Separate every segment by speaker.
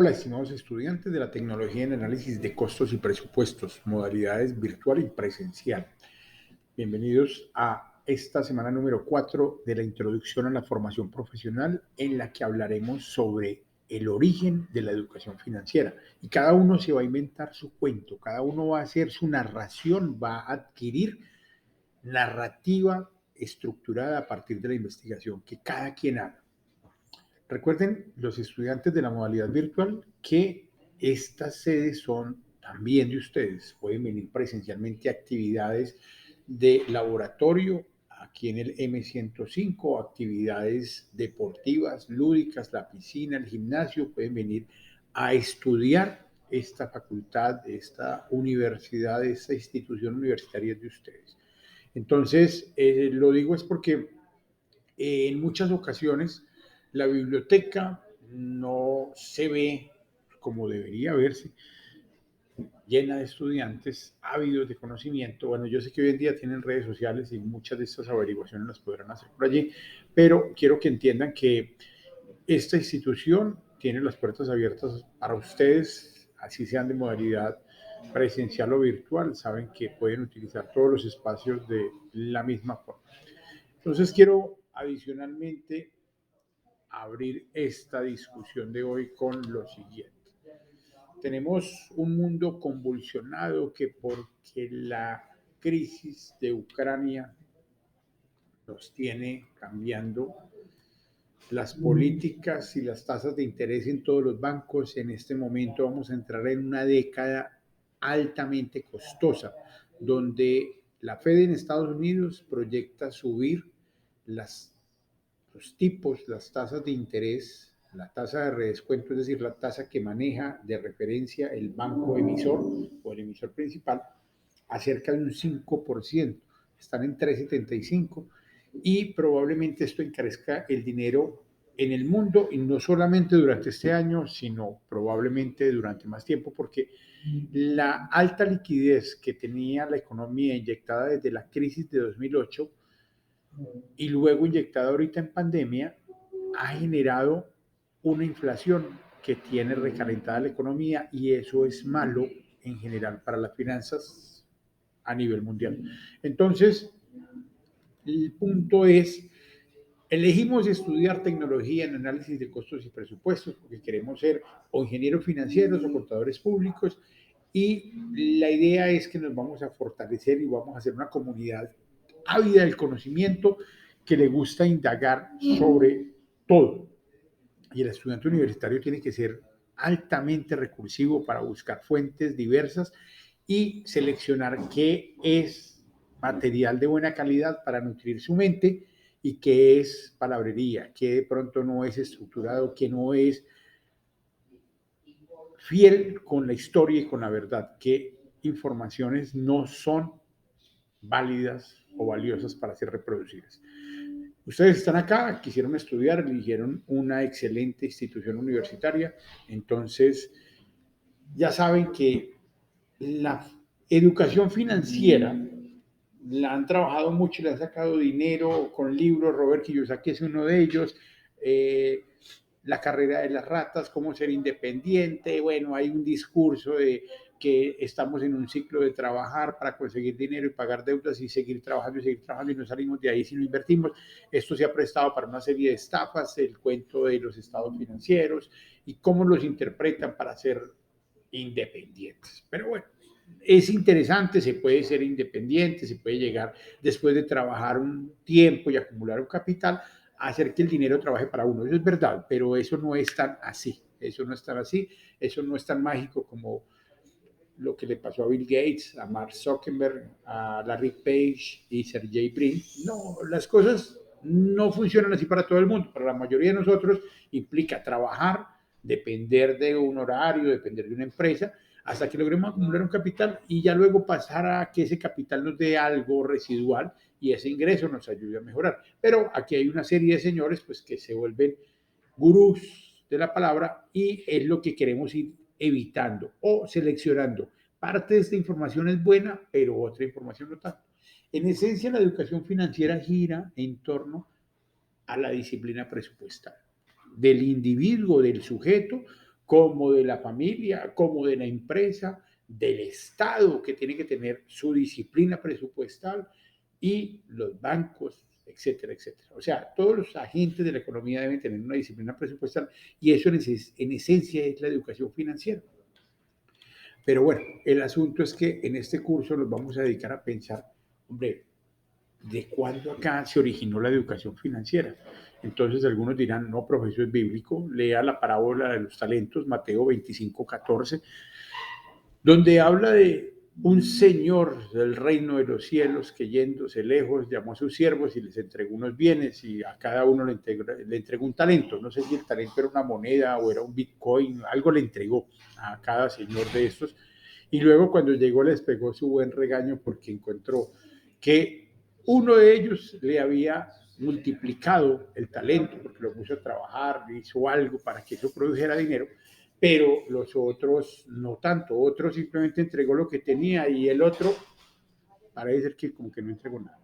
Speaker 1: Hola, estimados estudiantes de la tecnología en análisis de costos y presupuestos, modalidades virtual y presencial. Bienvenidos a esta semana número 4 de la introducción a la formación profesional, en la que hablaremos sobre el origen de la educación financiera. Y cada uno se va a inventar su cuento, cada uno va a hacer su narración, va a adquirir narrativa estructurada a partir de la investigación que cada quien haga. Recuerden, los estudiantes de la modalidad virtual, que estas sedes son también de ustedes. Pueden venir presencialmente a actividades de laboratorio aquí en el M105, actividades deportivas, lúdicas, la piscina, el gimnasio. Pueden venir a estudiar esta facultad, esta universidad, esta institución universitaria de ustedes. Entonces, lo digo es porque en muchas ocasiones la biblioteca no se ve como debería verse, llena de estudiantes ávidos de conocimiento. Bueno, yo sé que hoy en día tienen redes sociales y muchas de estas averiguaciones las podrán hacer por allí, pero quiero que entiendan que esta institución tiene las puertas abiertas para ustedes, así sean de modalidad presencial o virtual, saben que pueden utilizar todos los espacios de la misma forma. Entonces quiero adicionalmente abrir esta discusión de hoy con lo siguiente. Tenemos un mundo convulsionado que, porque la crisis de Ucrania nos tiene cambiando las políticas y las tasas de interés en todos los bancos. En este momento vamos a entrar en una década altamente costosa, donde la Fed en Estados Unidos proyecta subir las los tipos, las tasas de interés, la tasa de redescuento, es decir, la tasa que maneja de referencia el banco emisor o el emisor principal, a cerca de un 5%. Están en 3,75 y probablemente esto encarezca el dinero en el mundo, y no solamente durante este año, sino probablemente durante más tiempo, porque la alta liquidez que tenía la economía inyectada desde la crisis de 2008 y luego inyectada ahorita en pandemia, ha generado una inflación que tiene recalentada la economía, y eso es malo en general para las finanzas a nivel mundial. Entonces, el punto es, elegimos estudiar tecnología en análisis de costos y presupuestos porque queremos ser o ingenieros financieros o contadores públicos, y la idea es que nos vamos a fortalecer y vamos a hacer una comunidad ávida del conocimiento que le gusta indagar sobre todo. Y el estudiante universitario tiene que ser altamente recursivo para buscar fuentes diversas y seleccionar qué es material de buena calidad para nutrir su mente y qué es palabrería, qué de pronto no es estructurado, qué no es fiel con la historia y con la verdad, qué informaciones no son válidas o valiosas para ser reproducidas. Ustedes están acá, quisieron estudiar, eligieron una excelente institución universitaria, entonces ya saben que la educación financiera la han trabajado mucho, le han sacado dinero con libros. Robert Kiyosaki es uno de ellos. La carrera de las ratas, cómo ser independiente. Bueno, hay un discurso de que estamos en un ciclo de trabajar para conseguir dinero y pagar deudas y seguir trabajando y no salimos de ahí si no invertimos. Esto se ha prestado para una serie de estafas, el cuento de los estados financieros y cómo los interpretan para ser independientes. Pero bueno, es interesante, se puede ser independiente, se puede llegar después de trabajar un tiempo y acumular un capital, a hacer que el dinero trabaje para uno. Eso es verdad, pero eso no es tan así, eso no es tan así, eso no es tan mágico como lo que le pasó a Bill Gates, a Mark Zuckerberg, a Larry Page y Sergey Brin. No, las cosas no funcionan así para todo el mundo. Para la mayoría de nosotros implica trabajar, depender de un horario, depender de una empresa, hasta que logremos acumular un capital y ya luego pasar a que ese capital nos dé algo residual y ese ingreso nos ayude a mejorar. Pero aquí hay una serie de señores pues que se vuelven gurús de la palabra, y es lo que queremos ir evitando o seleccionando. Parte de esta información es buena, pero otra información no tanto. En esencia, la educación financiera gira en torno a la disciplina presupuestal del individuo, del sujeto, como de la familia, como de la empresa, del Estado, que tiene que tener su disciplina presupuestal, y los bancos, etcétera, etcétera. O sea, todos los agentes de la economía deben tener una disciplina presupuestal, y eso en esencia es la educación financiera. Pero bueno, el asunto es que en este curso nos vamos a dedicar a pensar, hombre, ¿de cuándo acá se originó la educación financiera? Entonces algunos dirán, no, profesor, es bíblico, lea la parábola de los talentos, Mateo 25:14, donde habla de un señor del reino de los cielos que yéndose lejos llamó a sus siervos y les entregó unos bienes, y a cada uno le entregó un talento. No sé si el talento era una moneda o era un bitcoin, algo le entregó a cada señor de estos. Y luego cuando llegó les pegó su buen regaño porque encontró que uno de ellos le había multiplicado el talento porque lo puso a trabajar, hizo algo para que eso produjera dinero, pero los otros no tanto. Otro simplemente entregó lo que tenía y el otro parece ser que como que no entregó nada.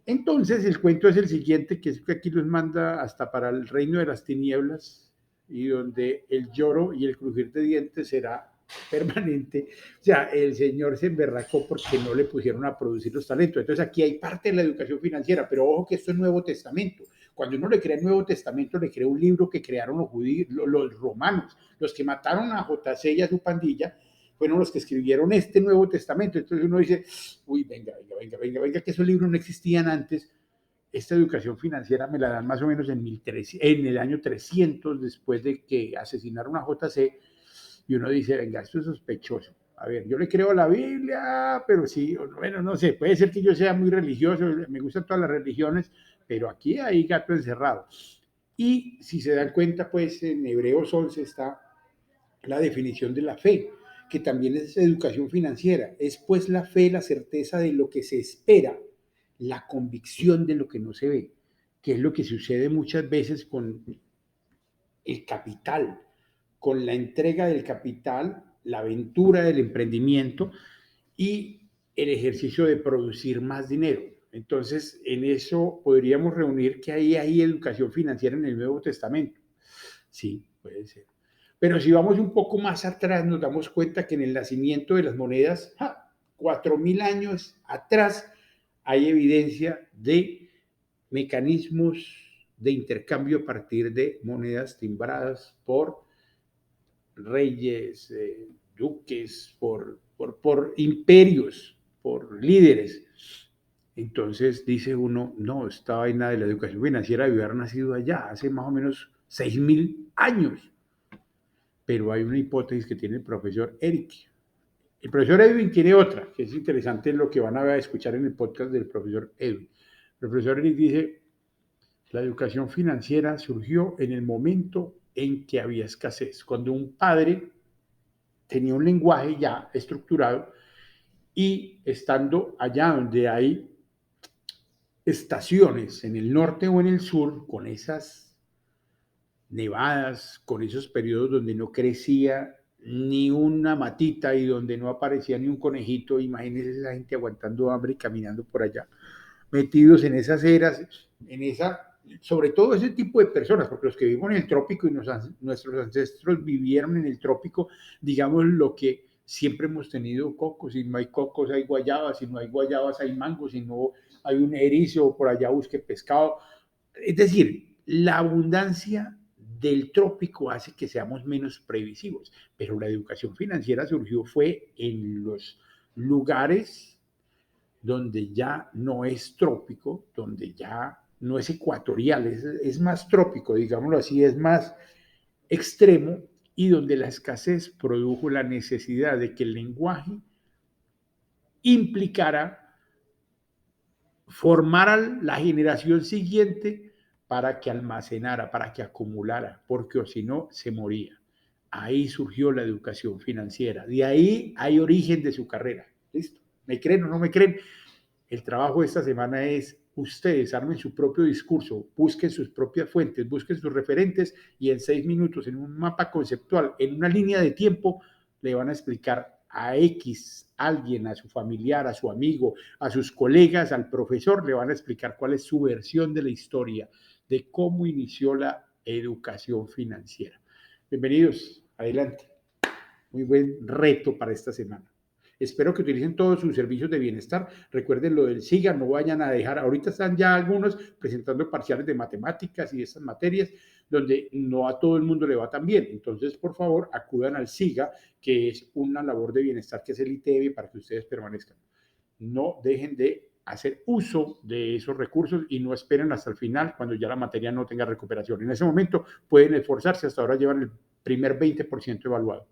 Speaker 1: Entonces el cuento es el siguiente, que es que aquí los manda hasta para el reino de las tinieblas, y donde el lloro y el crujir de dientes será permanente. O sea, el Señor se emberracó porque no le pusieron a producir los talentos. Entonces aquí hay parte de la educación financiera, pero ojo que esto es Nuevo Testamento. Cuando uno le crea el Nuevo Testamento, le crea un libro que crearon los judíos, los romanos, los que mataron a JC y a su pandilla, fueron los que escribieron este Nuevo Testamento. Entonces uno dice, uy, venga, que esos libros no existían antes. Esta educación financiera me la dan más o menos en el año 300, después de que asesinaron a JC, y uno dice, venga, esto es sospechoso. A ver, yo le creo a la Biblia, pero sí, bueno, no sé, puede ser que yo sea muy religioso, me gustan todas las religiones, pero aquí hay gato encerrado. Y si se dan cuenta, pues en Hebreos 11 está la definición de la fe, que también es educación financiera. Es pues la fe, la certeza de lo que se espera, la convicción de lo que no se ve, que es lo que sucede muchas veces con el capital, con la entrega del capital, la aventura del emprendimiento y el ejercicio de producir más dinero. Entonces, en eso podríamos reunir que hay educación financiera en el Nuevo Testamento. Sí, puede ser. Pero si vamos un poco más atrás, nos damos cuenta que en el nacimiento de las monedas, 4.000 años atrás, hay evidencia de mecanismos de intercambio a partir de monedas timbradas por reyes, duques, por imperios, por líderes. Entonces dice uno, no, esta vaina de la educación financiera debe haber nacido allá, hace más o menos 6.000 años. Pero hay una hipótesis que tiene el profesor Eric. El profesor Edwin tiene otra, que es interesante lo que van a escuchar en el podcast del profesor Edwin. El profesor Eric dice, la educación financiera surgió en el momento en que había escasez, cuando un padre tenía un lenguaje ya estructurado y estando allá donde hay estaciones en el norte o en el sur, con esas nevadas, con esos periodos donde no crecía ni una matita y donde no aparecía ni un conejito, imagínense esa gente aguantando hambre y caminando por allá, metidos en esas eras, en esa, sobre todo ese tipo de personas, porque los que vivimos en el trópico y nuestros ancestros vivieron en el trópico, digamos lo que siempre hemos tenido cocos, si no hay cocos hay guayabas, si no hay guayabas hay mangos, si no hay un erizo por allá busque pescado. Es decir, la abundancia del trópico hace que seamos menos previsivos, pero la educación financiera surgió fue en los lugares donde ya no es trópico, donde ya no es ecuatorial, es más trópico, digámoslo así, es más extremo, y donde la escasez produjo la necesidad de que el lenguaje implicara formar a la generación siguiente para que almacenara, para que acumulara, porque o si no, se moría. Ahí surgió la educación financiera, de ahí hay origen de su carrera. ¿Listo? ¿Me creen o no me creen? El trabajo de esta semana es ustedes armen su propio discurso, busquen sus propias fuentes, busquen sus referentes, y en 6 minutos, en un mapa conceptual, en una línea de tiempo, le van a explicar a X, alguien, a su familiar, a su amigo, a sus colegas, al profesor, le van a explicar cuál es su versión de la historia, de cómo inició la educación financiera. Bienvenidos Adelante. Muy buen reto para esta semana. Espero que utilicen todos sus servicios de bienestar. Recuerden lo del SIGA, no vayan a dejar, ahorita están ya algunos presentando parciales de matemáticas y de estas materias donde no a todo el mundo le va tan bien. Entonces, por favor, acudan al SIGA, que es una labor de bienestar que es el ITV para que ustedes permanezcan. No dejen de hacer uso de esos recursos y no esperen hasta el final cuando ya la materia no tenga recuperación. En ese momento pueden esforzarse, hasta ahora llevan el primer 20% evaluado.